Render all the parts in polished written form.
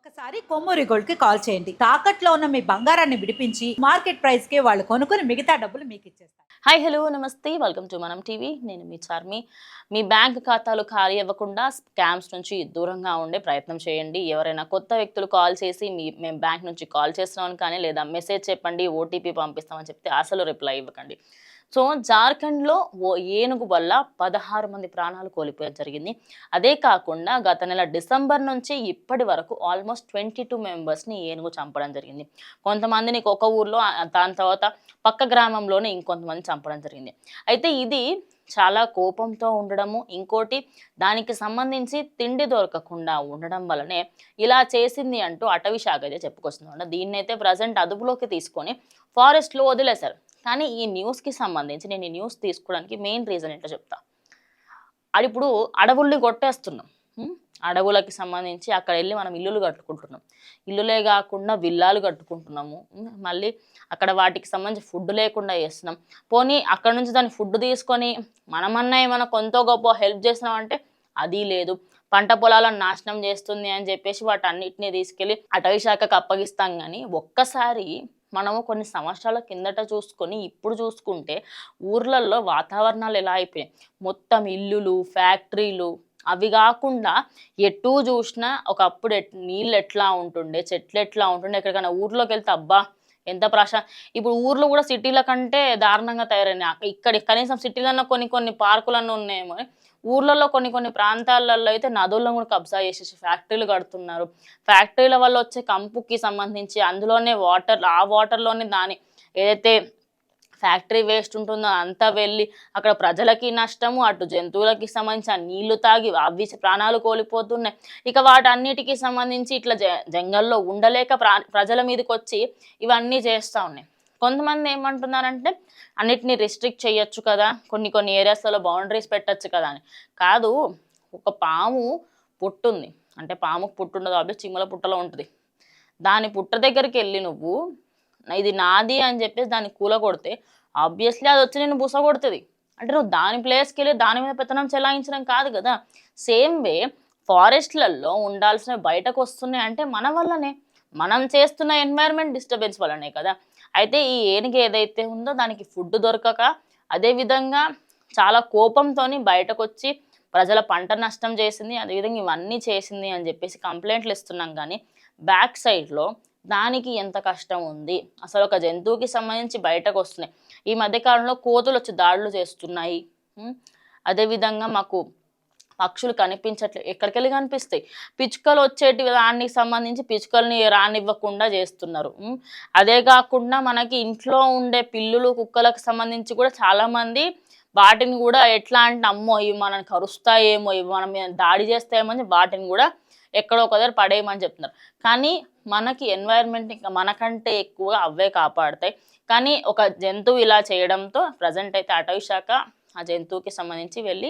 ఒక్కసారి కొమ్మూరి గోల్డ్ కి కాల్ చేయండి. తాకట్లో ఉన్న మీ బంగారాన్ని విడిపించి మార్కెట్ ప్రైస్ కి వాళ్ళు కొనుక్కుని మిగతా డబ్బులు మీకు ఇచ్చేస్తారు. హాయ్ హలో నమస్తే వెల్కమ్ టు మనం టీవీ. నేను మీ చార్మి. మీ బ్యాంక్ ఖాతాలు ఖాళీ అవ్వకుండా స్కామ్స్ నుంచి దూరంగా ఉండే ప్రయత్నం చేయండి. ఎవరైనా కొత్త వ్యక్తులు కాల్ చేసి మేము బ్యాంక్ నుంచి కాల్ చేస్తున్నామని కానీ లేదా మెసేజ్ చెప్పండి ఓటీపీ పంపిస్తామని చెప్తే అసలు రిప్లై ఇవ్వకండి. సో జార్ఖండ్లో ఓ ఏనుగు వల్ల 16 మంది ప్రాణాలు కోల్పోవడం జరిగింది. అదే కాకుండా గత నెల డిసెంబర్ నుంచి ఇప్పటి వరకు ఆల్మోస్ట్ 22 మెంబర్స్ని ఏనుగు చంపడం జరిగింది. కొంతమందిని ఒక ఊర్లో దాని తర్వాత పక్క గ్రామంలోనే ఇంకొంతమంది చంపడం జరిగింది. అయితే ఇది చాలా కోపంతో ఉండడము, ఇంకోటి దానికి సంబంధించి తిండి దొరకకుండా ఉండడం వల్లనే ఇలా చేసింది అంటూ అటవీ శాఖ అయితే చెప్పుకొస్తుంది. దీన్నైతే ప్రజెంట్ అదుపులోకి తీసుకొని ఫారెస్ట్లో వదిలేశారు. కానీ ఈ న్యూస్కి సంబంధించి నేను ఈ న్యూస్ తీసుకోవడానికి మెయిన్ రీజన్ ఏంటో చెప్తా. అది ఇప్పుడు అడవుల్ని కొట్టేస్తున్నాం. అడవులకి సంబంధించి అక్కడ వెళ్ళి మనం ఇల్లులు కట్టుకుంటున్నాం. ఇల్లులే కాకుండా విల్లాలు కట్టుకుంటున్నాము. మళ్ళీ అక్కడ వాటికి సంబంధించి ఫుడ్ లేకుండా చేస్తున్నాం. పోనీ అక్కడ నుంచి దాన్ని ఫుడ్ తీసుకొని మనమన్నా ఏమైనా కొంత గొప్ప హెల్ప్ చేస్తున్నామంటే అది లేదు. పంట పొలాలను నాశనం చేస్తుంది అని చెప్పేసి వాటన్నిటిని తీసుకెళ్ళి అటవీ శాఖకు అప్పగిస్తాం. కానీ ఒక్కసారి మనము కొన్ని సంవత్సరాల కిందట చూసుకొని ఇప్పుడు చూసుకుంటే ఊర్లలో వాతావరణాలు ఎలా అయిపోయాయి. మొత్తం ఇల్లులు, ఫ్యాక్టరీలు, అవి కాకుండా ఎటు చూసినా ఒకప్పుడు నీళ్ళు ఎట్లా ఉంటుండే, చెట్లు ఎట్లా ఉంటుండే, ఎక్కడికైనా ఊర్లోకి వెళ్తే అబ్బా ఎంత ఇప్పుడు ఊర్లో కూడా సిటీల కంటే దారుణంగా తయారైనాయి. ఇక్కడ కనీసం సిటీలన్నా కొన్ని పార్కులన్నీ ఉన్నాయేమో, ఊర్లలో కొన్ని ప్రాంతాలలో అయితే నదులను కూడా కబ్జా చేసేసి ఫ్యాక్టరీలు కడుతున్నారు. ఫ్యాక్టరీల వల్ల వచ్చే కంపుకి సంబంధించి అందులోనే ఆ వాటర్లోనే దాని ఏదైతే ఫ్యాక్టరీ వేస్ట్ ఉంటుందో అంతా వెళ్ళి అక్కడ ప్రజలకి నష్టము, అటు జంతువులకి సంబంధించిన నీళ్లు తాగి అవి ప్రాణాలు కోల్పోతున్నాయి. ఇక వాటన్నిటికీ సంబంధించి ఇట్లా జంగల్లో ఉండలేక ప్రజల మీదకి వచ్చి ఇవన్నీ చేస్తూ ఉన్నాయి. కొంతమంది ఏమంటున్నారంటే అన్నిటినీ రిస్ట్రిక్ట్ చేయొచ్చు కదా, కొన్ని ఏరియాస్లలో బౌండరీస్ పెట్టచ్చు కదా అని. కాదు, ఒక పాము పుట్టుంది అంటే పాముకు పుట్టుండదు, కాబట్టి చిమ్మల పుట్టలో ఉంటుంది. దాని పుట్ట దగ్గరికి వెళ్ళి నువ్వు ఇది నాది అని చెప్పేసి దాన్ని కూలగొడితే ఆబ్వియస్లీ అది వచ్చి నేను బుస కొడుతుంది. అంటే నువ్వు దాని ప్లేస్కి వెళ్ళి దాని మీద పెత్తనం చెలాయించడం కాదు కదా. సేమ్ వే ఫారెస్ట్లలో ఉండాల్సినవి బయటకు వస్తున్నాయి అంటే మన వల్లనే, మనం చేస్తున్న ఎన్వైరన్మెంట్ డిస్టర్బెన్స్ వల్లనే కదా. అయితే ఈ ఏనుగు ఏదైతే ఉందో దానికి ఫుడ్ దొరకక, అదేవిధంగా చాలా కోపంతో బయటకు వచ్చి ప్రజల పంట నష్టం చేసింది, అదేవిధంగా ఇవన్నీ చేసింది అని చెప్పేసి కంప్లైంట్లు ఇస్తున్నాం. కానీ బ్యాక్ సైడ్లో దానికి ఎంత కష్టం ఉంది, అసలు ఒక జంతువుకి సంబంధించి బయటకు వస్తున్నాయి. ఈ మధ్యకాలంలో కోతులు వచ్చి దాడులు చేస్తున్నాయి. అదేవిధంగా మాకు పక్షులు కనిపించట్లేదు, ఎక్కడికెళ్ళి కనిపిస్తాయి. పిచ్చుకలు వచ్చేటి దానికి సంబంధించి పిచ్చుకల్ని రానివ్వకుండా చేస్తున్నారు. అదే కాకుండా మనకి ఇంట్లో ఉండే పిల్లులు, కుక్కలకు సంబంధించి కూడా చాలామంది వాటిని కూడా ఎట్లా అంటే అమ్మో ఇవి మనల్ని కరుస్తాయేమో, ఇవి మనం దాడి చేస్తాయేమో అని వాటిని కూడా ఎక్కడో ఒక దగ్గర పడేయమని చెప్తున్నారు. కానీ మనకి ఎన్వైరన్మెంట్ ఇంకా మనకంటే ఎక్కువగా అవే కాపాడుతాయి. కానీ ఒక జంతువు ఇలా చేయడంతో ప్రజెంట్ అయితే అటవీ శాఖ ఆ జంతువుకి సంబంధించి వెళ్ళి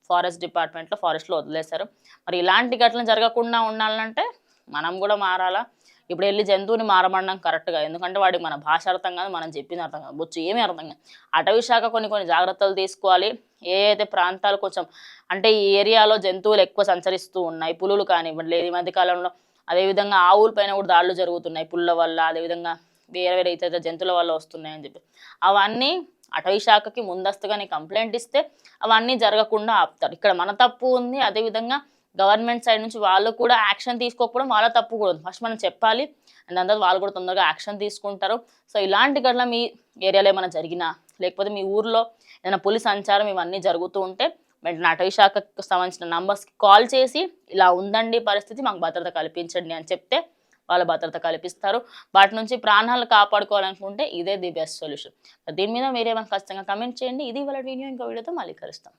ఫారెస్ట్ డిపార్ట్మెంట్లో ఫారెస్ట్లో వదిలేశారు. మరి ఇలాంటి ఘటనలు జరగకుండా ఉండాలంటే మనం కూడా మారాలా. ఇప్పుడు వెళ్ళి జంతువుని మారమనడం కరెక్ట్గా, ఎందుకంటే వాడికి మన భాష అర్థం కాదు, మనం చెప్పింది అర్థం కాదు, బొచ్చు ఏమీ అర్థం కాదు. అటవీ శాఖ కొన్ని జాగ్రత్తలు తీసుకోవాలి. ఏ అయితే ప్రాంతాలు కొంచెం అంటే ఈ ఏరియాలో జంతువులు ఎక్కువ సంచరిస్తూ ఉన్నాయి, పులులు కానివ్వండి, లేదు ఈ మధ్యకాలంలో అదేవిధంగా ఆవుల పైన కూడా దాడులు జరుగుతున్నాయి పుల్ల వల్ల, అదేవిధంగా వేరే ఇతర జంతువుల వల్ల వస్తున్నాయని చెప్పి అవన్నీ అటవీ శాఖకి ముందస్తుగానే కంప్లైంట్ ఇస్తే అవన్నీ జరగకుండా ఆపుతారు. ఇక్కడ మన తప్పు ఉంది, అదేవిధంగా గవర్నమెంట్ సైడ్ నుంచి వాళ్ళు కూడా యాక్షన్ తీసుకోకపోవడం వాళ్ళ తప్పు కూడా ఉంది. ఫస్ట్ మనం చెప్పాలి, అండ్ దాని తర్వాత వాళ్ళు కూడా తొందరగా యాక్షన్ తీసుకుంటారు. సో ఇలాంటి ఘటన మీ ఏరియాలో ఏమైనా జరిగినా, లేకపోతే మీ ఊర్లో ఏదైనా పులి సంచారం ఇవన్నీ జరుగుతూ ఉంటే వెంటనే అటవీ శాఖకు సంబంధించిన నంబర్స్కి కాల్ చేసి ఇలా ఉందండి పరిస్థితి, మాకు భద్రత కల్పించండి అని చెప్తే వాళ్ళు భద్రత కల్పిస్తారు. వాటి నుంచి ప్రాణాలు కాపాడుకోవాలనుకుంటే ఇదే ది బెస్ట్ సొల్యూషన్. దీని మీద మీరేమైనా ఖచ్చితంగా కమెంట్ చేయండి. ఇది వాళ్ళ వీడియో, ఇంకో వీడియోతో మళ్ళీ కలుస్తాం.